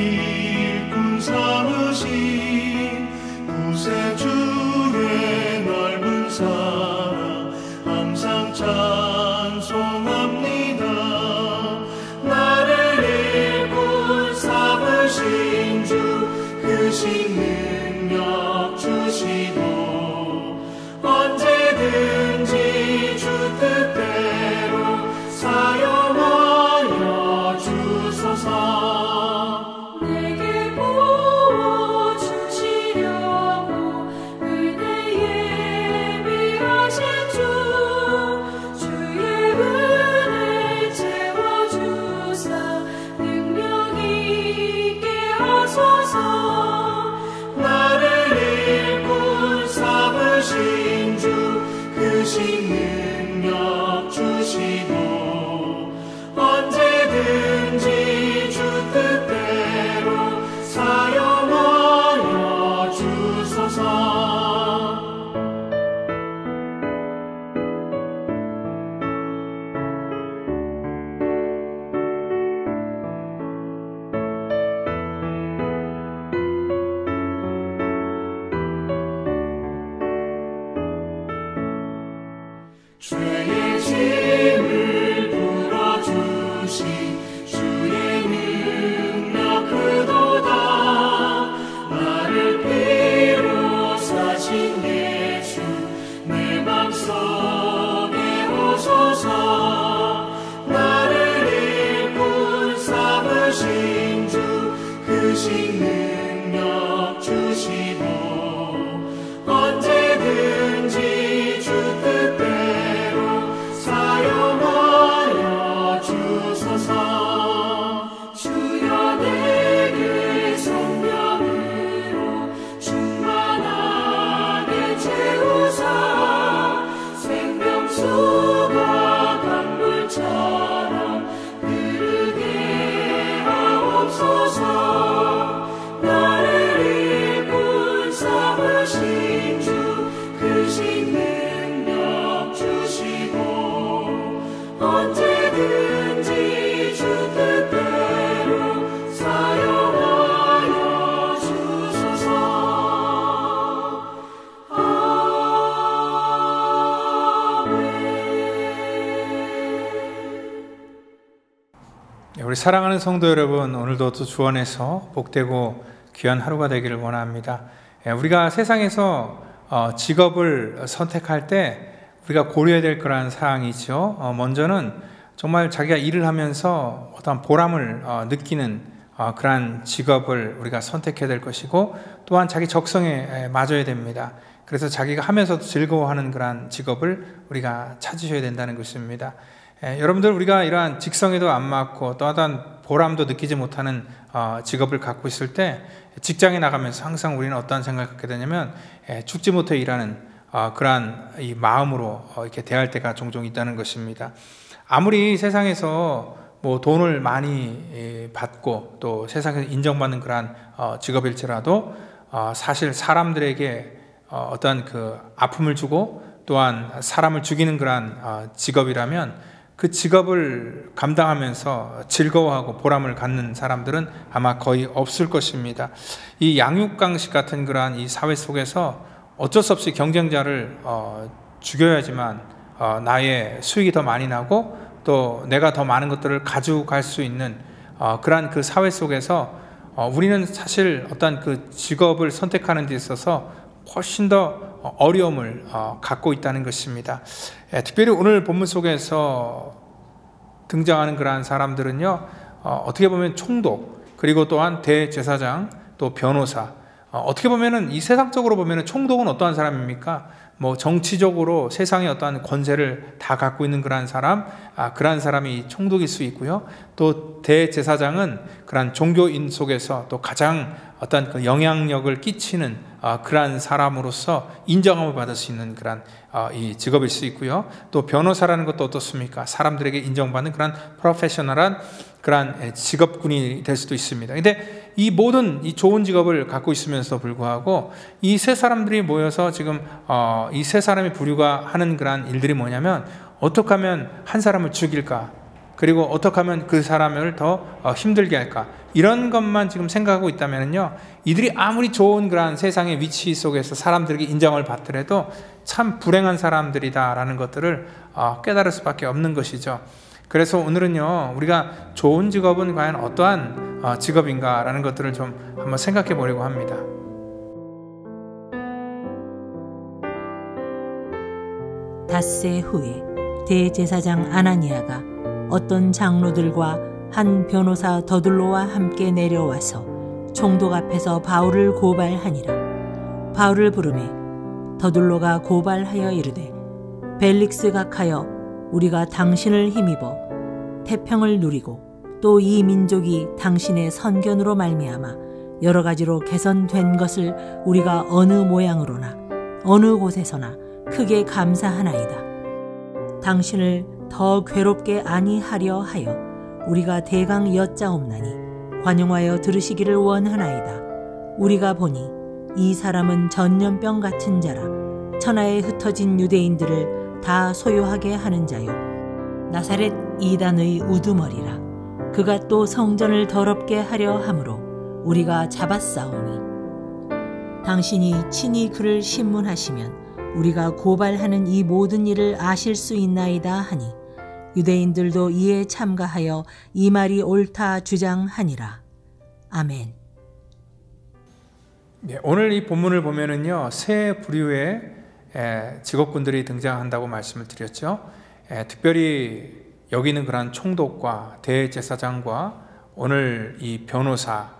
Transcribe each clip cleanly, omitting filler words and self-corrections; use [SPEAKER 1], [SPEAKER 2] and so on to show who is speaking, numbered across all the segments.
[SPEAKER 1] 일꾼 삼으신 구세주의 넓은 사랑 항상 찬송합니다. 나를 일꾼 삼으신 주 그 능력 주시고 언제든지 주 뜻대로 사용하여 주소서.
[SPEAKER 2] 내게 부어주시려고 은혜 예비하신 주 주의 은혜 채워주사 능력 있게 하소서.
[SPEAKER 1] 나를 일꾼 삼으신 주 그 능력 주시고 언제든지 주 뜻대로 사용하여 주소서. 죄의 짐을 풀어주신 주의 능력 크도다. 나를 피로 사신 예수 내 맘속에 오소서. 나를 일꾼 삼으신 주 그 능력 주시고 언제든지 주 뜻대로 사용하여 주소서.
[SPEAKER 2] 주여 내게 성령으로 충만하게 채우사 생명수가 강물처럼 흐르게 하옵소서. 나를 일꾼 삼으신 주 그 능력 주시고 언제든지 주 뜻대로 사용하여 주소서.
[SPEAKER 3] 우리 사랑하는 성도 여러분, 오늘도 또 주 안에서 복되고 귀한 하루가 되기를 원합니다. 우리가 세상에서 직업을 선택할 때 우리가 고려해야 될 그러한 사항이 있죠. 먼저는 정말 자기가 일을 하면서 어떤 보람을 느끼는 그러한 직업을 우리가 선택해야 될 것이고, 또한 자기 적성에 맞아야 됩니다. 그래서 자기가 하면서도 즐거워하는 그러한 직업을 우리가 찾으셔야 된다는 것입니다. 여러분들, 우리가 이러한 직성에도 안 맞고 또 어떤 보람도 느끼지 못하는 직업을 갖고 있을 때 직장에 나가면서 항상 우리는 어떤 생각을 갖게 되냐면 죽지 못해 일하는 그러한 이 마음으로 이렇게 대할 때가 종종 있다는 것입니다. 아무리 세상에서 뭐 돈을 많이 받고 또 세상에서 인정받는 그러한 직업일지라도 사실 사람들에게 어떤 그 아픔을 주고 또한 사람을 죽이는 그러한 직업이라면 그 직업을 감당하면서 즐거워하고 보람을 갖는 사람들은 아마 거의 없을 것입니다. 이 양육강식 같은 그러한 이 사회 속에서 어쩔 수 없이 경쟁자를 죽여야지만 나의 수익이 더 많이 나고 또 내가 더 많은 것들을 가져갈 수 있는 그러한 그 사회 속에서 우리는 사실 어떤 그 직업을 선택하는 데 있어서 훨씬 더 어려움을 갖고 있다는 것입니다. 특별히 오늘 본문 속에서 등장하는 그러한 사람들은요, 어떻게 보면 총독, 그리고 또한 대제사장, 또 변호사, 어떻게 보면은 이 세상적으로 보면은 총독은 어떠한 사람입니까? 뭐 정치적으로 세상의 어떠한 권세를 다 갖고 있는 그러한 사람, 그러한 사람이 총독일 수 있고요. 또 대제사장은 그러한 종교인 속에서 또 가장 어떤 그 영향력을 끼치는 그러한 사람으로서 인정함을 받을 수 있는 그러한 이 직업일 수 있고요. 또 변호사라는 것도 어떻습니까? 사람들에게 인정받는 그러한 프로페셔널한 그러한 직업군이 될 수도 있습니다. 근데 이 모든 이 좋은 직업을 갖고 있으면서도 불구하고 이 세 사람들이 모여서 지금 이 세 사람이 부류가 하는 그러한 일들이 뭐냐면, 어떻게 하면 한 사람을 죽일까? 그리고 어떻게 하면 그 사람을 더 힘들게 할까, 이런 것만 지금 생각하고 있다면요, 이들이 아무리 좋은 그러한 세상의 위치 속에서 사람들에게 인정을 받더라도 참 불행한 사람들이다라는 것들을 깨달을 수밖에 없는 것이죠. 그래서 오늘은요, 우리가 좋은 직업은 과연 어떠한 직업인가라는 것들을 좀 한번 생각해 보려고 합니다.
[SPEAKER 4] 닷새 후에 대제사장 아나니아가 어떤 장로들과 한 변호사 더둘로와 함께 내려와서 총독 앞에서 바울을 고발하니라. 바울을 부르매 더둘로가 고발하여 이르되, 벨릭스 각하여, 우리가 당신을 힘입어 태평을 누리고 또 이 민족이 당신의 선견으로 말미암아 여러 가지로 개선된 것을 우리가 어느 모양으로나 어느 곳에서나 크게 감사하나이다. 당신을 더 괴롭게 아니하려 하여 우리가 대강 여짜옵나니 관용하여 들으시기를 원하나이다. 우리가 보니 이 사람은 전염병 같은 자라 천하에 흩어진 유대인들을 다 소요하게 하는 자요, 나사렛 이단의 우두머리라. 그가 또 성전을 더럽게 하려 함으로 우리가 잡았사오니, 당신이 친히 그를 신문하시면 우리가 고발하는 이 모든 일을 아실 수 있나이다 하니, 유대인들도 이에 참가하여 이 말이 옳다 주장하니라. 아멘.
[SPEAKER 3] 네, 오늘 이 본문을 보면은요, 세 부류의 직업군들이 등장한다고 말씀을 드렸죠. 특별히 여기는 그런 총독과 대제사장과 오늘 이 변호사,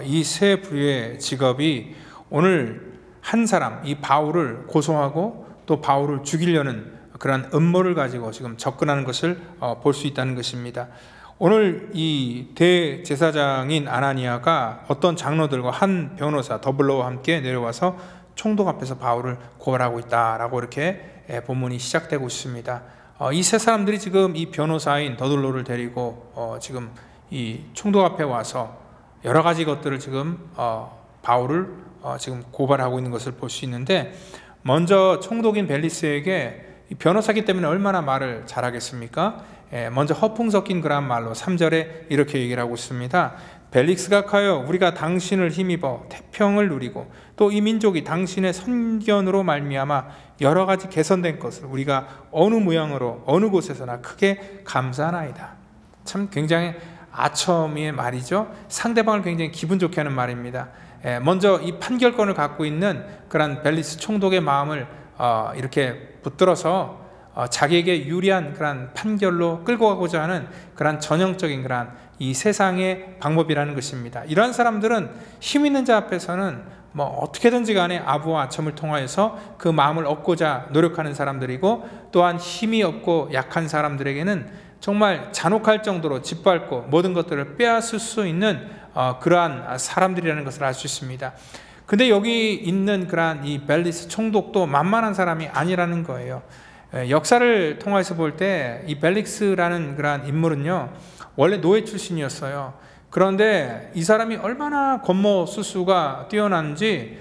[SPEAKER 3] 이 세 부류의 직업이 오늘 한 사람, 이 바울을 고소하고 또 바울을 죽이려는 그런 음모를 가지고 지금 접근하는 것을 볼 수 있다는 것입니다. 오늘 이 대제사장인 아나니아가 어떤 장로들과 한 변호사 더블로와 함께 내려와서 총독 앞에서 바울을 고발하고 있다라고 이렇게 본문이 시작되고 있습니다. 이 세 사람들이 지금 이 변호사인 더블로를 데리고 지금 이 총독 앞에 와서 여러 가지 것들을 지금 바울을 지금 고발하고 있는 것을 볼 수 있는데, 먼저 총독인 벨리스에게 변호사기 때문에 얼마나 말을 잘하겠습니까? 먼저 허풍 섞인 그런 말로 3절에 이렇게 얘기를 하고 있습니다. 벨릭스 각하여, 우리가 당신을 힘입어 태평을 누리고 또 이 민족이 당신의 선견으로 말미암아 여러 가지 개선된 것을 우리가 어느 모양으로 어느 곳에서나 크게 감사하나이다. 참 굉장히 아첨의 말이죠. 상대방을 굉장히 기분 좋게 하는 말입니다. 먼저 이 판결권을 갖고 있는 그런 벨리스 총독의 마음을 이렇게 붙들어서 자기에게 유리한 그런 판결로 끌고 가고자 하는 그런 전형적인 그런 이 세상의 방법이라는 것입니다. 이러한 사람들은 힘 있는 자 앞에서는 뭐 어떻게든지 간에 아부와 아첨을 통하여서 그 마음을 얻고자 노력하는 사람들이고, 또한 힘이 없고 약한 사람들에게는 정말 잔혹할 정도로 짓밟고 모든 것들을 빼앗을 수 있는 그러한 사람들이라는 것을 알 수 있습니다. 근데 여기 있는 그러한 이 벨리스 총독도 만만한 사람이 아니라는 거예요. 역사를 통해서 볼 때 이 벨릭스라는 그러한 인물은요, 원래 노예 출신이었어요. 그런데 이 사람이 얼마나 권모술수가 뛰어난지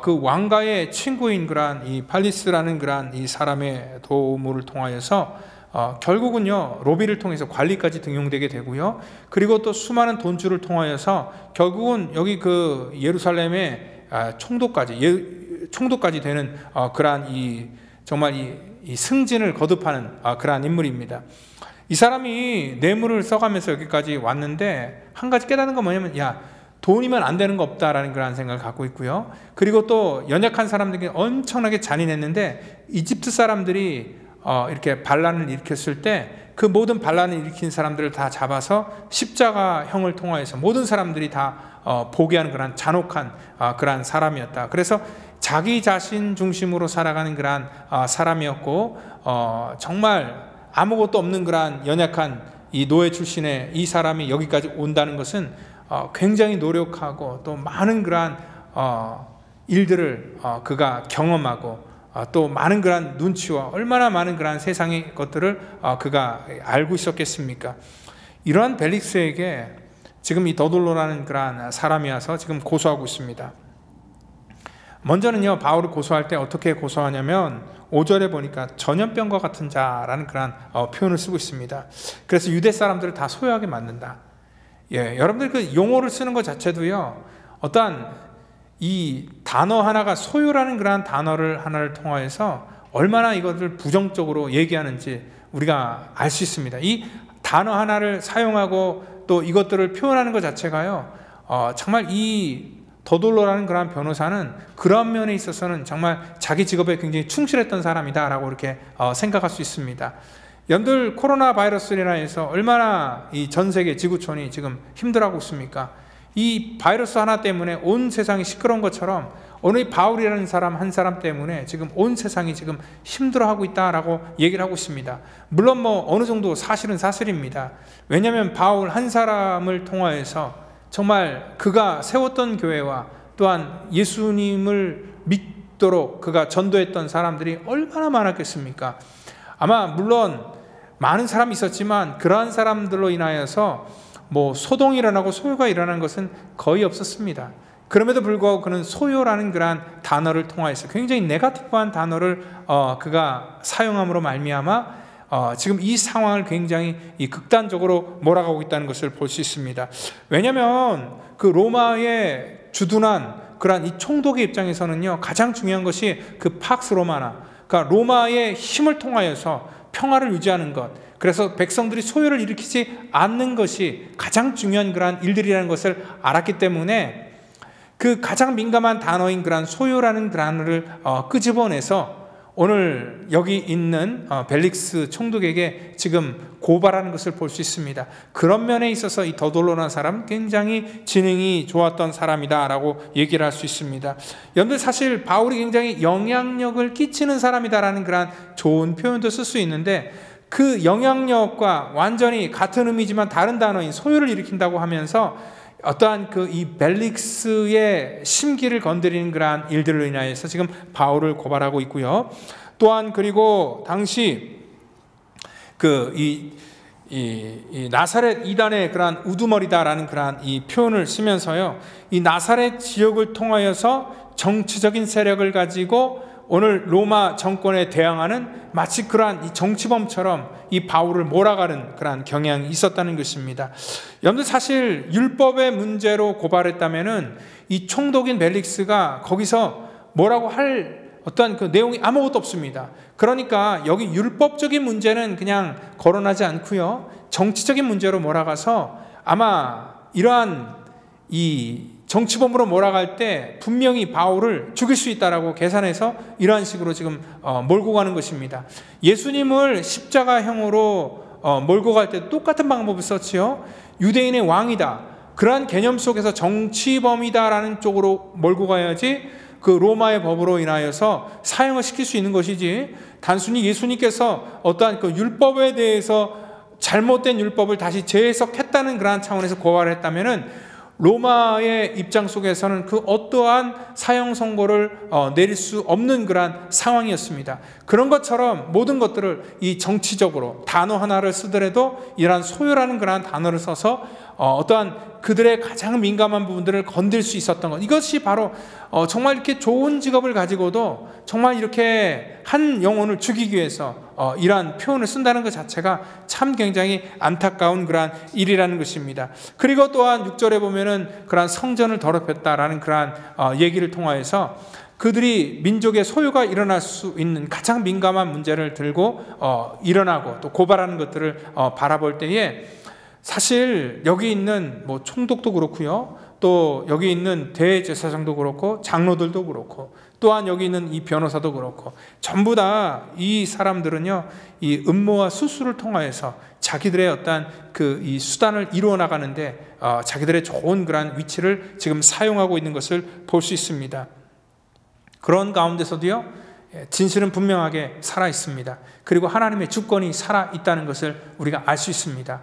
[SPEAKER 3] 그 왕가의 친구인 그러한 이 팔리스라는 그러한 이 사람의 도움을 통하여서 결국은요, 로비를 통해서 관리까지 등용되게 되고요. 그리고 또 수많은 돈줄을 통하여서 결국은 여기 그 예루살렘의 총독까지 되는 그러한 이 정말 이 승진을 거듭하는 그러한 인물입니다. 이 사람이 뇌물을 써가면서 여기까지 왔는데 한 가지 깨닫는 건 뭐냐면, 돈이면 안 되는 거 없다라는 그런 생각을 갖고 있고요. 그리고 또 연약한 사람들에게 엄청나게 잔인했는데, 이집트 사람들이 이렇게 반란을 일으켰을 때 그 모든 반란을 일으킨 사람들을 다 잡아서 십자가형을 통하여서 모든 사람들이 다 보게 하는 그런 잔혹한 그러한 사람이었다. 그래서 자기 자신 중심으로 살아가는 그러한 사람이었고, 정말 아무것도 없는 그러한 연약한 이 노예 출신의 이 사람이 여기까지 온다는 것은 굉장히 노력하고 또 많은 그러한 일들을 그가 경험하고 또 많은 그러한 눈치와 얼마나 많은 그러한 세상의 것들을 그가 알고 있었겠습니까? 이러한 벨릭스에게 지금 이 더둘로라는 그러한 사람이 와서 지금 고소하고 있습니다. 먼저는요, 바울을 고소할 때 어떻게 고소하냐면 5절에 보니까 전염병과 같은 자라는 그런 표현을 쓰고 있습니다. 그래서 유대 사람들을 다 소유하게 만든다. 여러분들 그 용어를 쓰는 것 자체도요, 어떠한 이 단어 하나가 소유라는 그런 단어를 하나를 통하여서 얼마나 이것을 부정적으로 얘기하는지 우리가 알 수 있습니다. 이 단어 하나를 사용하고 또 이것들을 표현하는 것 자체가요, 정말 이 더돌로라는 그런 변호사는 그런 면에 있어서는 정말 자기 직업에 굉장히 충실했던 사람이다라고 이렇게 생각할 수 있습니다. 여러분들 코로나 바이러스로 인해서 얼마나 이 전 세계 지구촌이 지금 힘들어하고 있습니까? 이 바이러스 하나 때문에 온 세상이 시끄러운 것처럼 오늘 바울이라는 사람 한 사람 때문에 지금 온 세상이 지금 힘들어하고 있다라고 얘기를 하고 있습니다. 물론 뭐 어느 정도 사실은 사실입니다. 왜냐하면 바울 한 사람을 통하여서 정말 그가 세웠던 교회와 또한 예수님을 믿도록 그가 전도했던 사람들이 얼마나 많았겠습니까? 아마 물론 많은 사람이 있었지만 그러한 사람들로 인하여서 뭐 소동이 일어나고 소요가 일어나는 것은 거의 없었습니다. 그럼에도 불구하고 그는 소요라는 그러한 단어를 통하여서 굉장히 네거티브한 단어를 그가 사용함으로 말미암아 지금 이 상황을 굉장히 극단적으로 몰아가고 있다는 것을 볼 수 있습니다. 왜냐하면 그 로마의 주둔한 그러한 이 총독의 입장에서는요, 가장 중요한 것이 그 팍스 로마나, 그러니까 로마의 힘을 통하여서 평화를 유지하는 것, 그래서 백성들이 소요를 일으키지 않는 것이 가장 중요한 그러한 일들이라는 것을 알았기 때문에 그 가장 민감한 단어인 그러한 소요라는 단어를 끄집어내서 오늘 여기 있는 벨릭스 총독에게 지금 고발하는 것을 볼 수 있습니다. 그런 면에 있어서 이 더돌로라는 사람은 굉장히 지능이 좋았던 사람이다라고 얘기를 할 수 있습니다. 여러분들 사실 바울이 굉장히 영향력을 끼치는 사람이다라는 그런 좋은 표현도 쓸 수 있는데 그 영향력과 완전히 같은 의미지만 다른 단어인 소요를 일으킨다고 하면서 어떠한 그 이 벨릭스의 심기를 건드리는 그러한 일들로 인하여서 지금 바울을 고발하고 있고요. 또한 그리고 당시 그 이 나사렛 이단의 그러한 우두머리다라는 그러한 이 표현을 쓰면서요, 이 나사렛 지역을 통하여서 정치적인 세력을 가지고 오늘 로마 정권에 대항하는 마치 그러한 이 정치범처럼 이 바울을 몰아가는 그러한 경향이 있었다는 것입니다. 여러분들 사실 율법의 문제로 고발했다면은 이 총독인 벨릭스가 거기서 뭐라고 할 어떠한 그 내용이 아무것도 없습니다. 그러니까 여기 율법적인 문제는 그냥 거론하지 않고요, 정치적인 문제로 몰아가서 아마 이러한 이 정치범으로 몰아갈 때 분명히 바울을 죽일 수 있다라고 계산해서 이러한 식으로 지금 몰고 가는 것입니다. 예수님을 십자가형으로 몰고 갈 때 똑같은 방법을 썼지요. 유대인의 왕이다, 그러한 개념 속에서 정치범이다라는 쪽으로 몰고 가야지 그 로마의 법으로 인하여서 사형을 시킬 수 있는 것이지, 단순히 예수님께서 어떠한 그 율법에 대해서 잘못된 율법을 다시 재해석했다는 그러한 차원에서 고발을 했다면은 로마의 입장 속에서는 그 어떠한 사형 선고를 내릴 수 없는 그러한 상황이었습니다. 그런 것처럼 모든 것들을 이 정치적으로 단어 하나를 쓰더라도 이러한 소요라는 그러한 단어를 써서 어떠한 그들의 가장 민감한 부분들을 건들 수 있었던 것, 이것이 바로 정말 이렇게 좋은 직업을 가지고도 정말 이렇게 한 영혼을 죽이기 위해서 이러한 표현을 쓴다는 것 자체가 참 굉장히 안타까운 그러한 일이라는 것입니다. 그리고 또한 6절에 보면은 그러한 성전을 더럽혔다라는 그러한 얘기를 통하여서 그들이 민족의 소유가 일어날 수 있는 가장 민감한 문제를 들고 일어나고 또 고발하는 것들을 바라볼 때에 사실 여기 있는 뭐 총독도 그렇고요, 또 여기 있는 대제사장도 그렇고 장로들도 그렇고 또한 여기 있는 이 변호사도 그렇고 전부 다 이 사람들은요, 이 음모와 수수를 통하여서 자기들의 어떤 그 이 수단을 이루어 나가는데 자기들의 좋은 그런 위치를 지금 사용하고 있는 것을 볼 수 있습니다. 그런 가운데서도요, 진실은 분명하게 살아 있습니다. 그리고 하나님의 주권이 살아 있다는 것을 우리가 알 수 있습니다.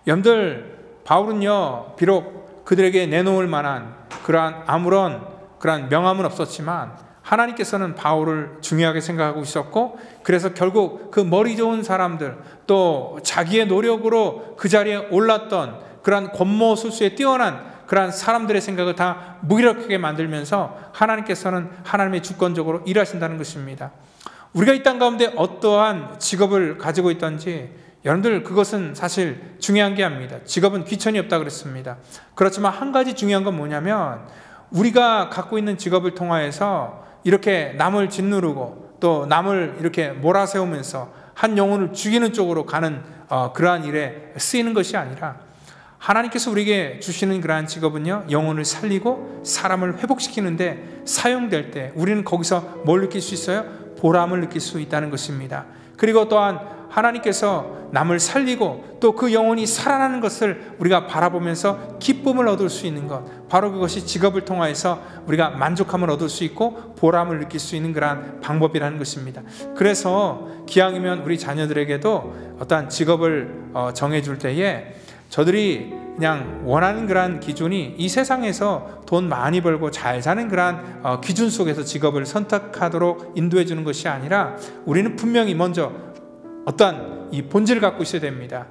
[SPEAKER 3] 여러분들, 바울은요, 비록 그들에게 내놓을 만한 그러한 아무런 그러한 명함은 없었지만 하나님께서는 바울을 중요하게 생각하고 있었고, 그래서 결국 그 머리 좋은 사람들, 또 자기의 노력으로 그 자리에 올랐던 그러한 권모술수에 뛰어난 그러한 사람들의 생각을 다 무기력하게 만들면서 하나님께서는 하나님의 주권적으로 일하신다는 것입니다. 우리가 이 땅 가운데 어떠한 직업을 가지고 있던지 여러분들 그것은 사실 중요한 게 아닙니다. 직업은 귀천이 없다 그랬습니다. 그렇지만 한 가지 중요한 건 뭐냐면 우리가 갖고 있는 직업을 통하여서 이렇게 남을 짓누르고 또 남을 이렇게 몰아세우면서 한 영혼을 죽이는 쪽으로 가는 그러한 일에 쓰이는 것이 아니라 하나님께서 우리에게 주시는 그러한 직업은요, 영혼을 살리고 사람을 회복시키는데 사용될 때 우리는 거기서 뭘 느낄 수 있어요? 보람을 느낄 수 있다는 것입니다. 그리고 또한 하나님께서 남을 살리고 또 그 영혼이 살아나는 것을 우리가 바라보면서 기쁨을 얻을 수 있는 것, 바로 그것이 직업을 통하여서 우리가 만족함을 얻을 수 있고 보람을 느낄 수 있는 그러한 방법이라는 것입니다. 그래서 기왕이면 우리 자녀들에게도 어떠한 직업을 정해줄 때에 저들이 그냥 원하는 그러한 기준이 이 세상에서 돈 많이 벌고 잘 사는 그러한 기준 속에서 직업을 선택하도록 인도해 주는 것이 아니라 우리는 분명히 먼저 어떠한 이 본질을 갖고 있어야 됩니다.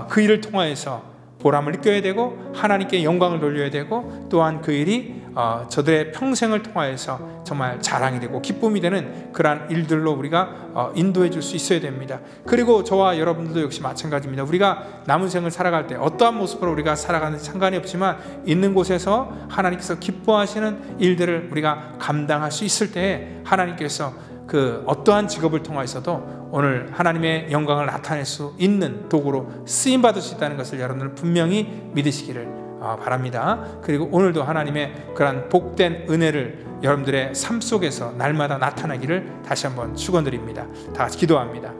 [SPEAKER 3] 그 일을 통하여서 보람을 느껴야 되고 하나님께 영광을 돌려야 되고 또한 그 일이 저들의 평생을 통하여서 정말 자랑이 되고 기쁨이 되는 그러한 일들로 우리가 인도해 줄 수 있어야 됩니다. 그리고 저와 여러분들도 역시 마찬가지입니다. 우리가 남은 생을 살아갈 때 어떠한 모습으로 우리가 살아가는지 상관이 없지만 있는 곳에서 하나님께서 기뻐하시는 일들을 우리가 감당할 수 있을 때 하나님께서 그 어떠한 직업을 통하여서도 오늘 하나님의 영광을 나타낼 수 있는 도구로 쓰임받을 수 있다는 것을 여러분들 분명히 믿으시기를 바랍니다. 그리고 오늘도 하나님의 그러한 복된 은혜를 여러분들의 삶 속에서 날마다 나타나기를 다시 한번 축원드립니다. 다 같이 기도합니다.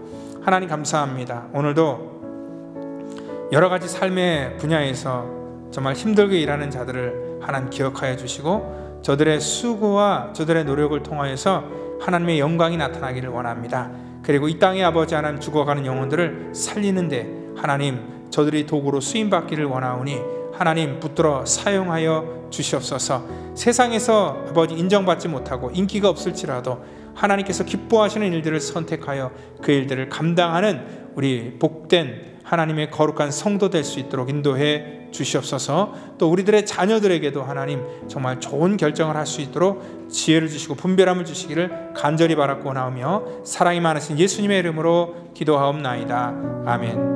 [SPEAKER 3] 하나님 감사합니다. 오늘도 여러 가지 삶의 분야에서 정말 힘들게 일하는 자들을 하나님 기억하여 주시고 저들의 수고와 저들의 노력을 통하여서 하나님의 영광이 나타나기를 원합니다. 그리고 이 땅의 아버지 하나님 죽어가는 영혼들을 살리는데 하나님 저들이 도구로 쓰임받기를 원하오니 하나님 붙들어 사용하여 주시옵소서. 세상에서 아버지 인정받지 못하고 인기가 없을지라도 하나님께서 기뻐하시는 일들을 선택하여 그 일들을 감당하는 우리 복된 하나님의 거룩한 성도 될 수 있도록 인도해 주시옵소서. 또 우리들의 자녀들에게도 하나님 정말 좋은 결정을 할 수 있도록 지혜를 주시고 분별함을 주시기를 간절히 바라고 나오며 사랑이 많으신 예수님의 이름으로 기도하옵나이다. 아멘.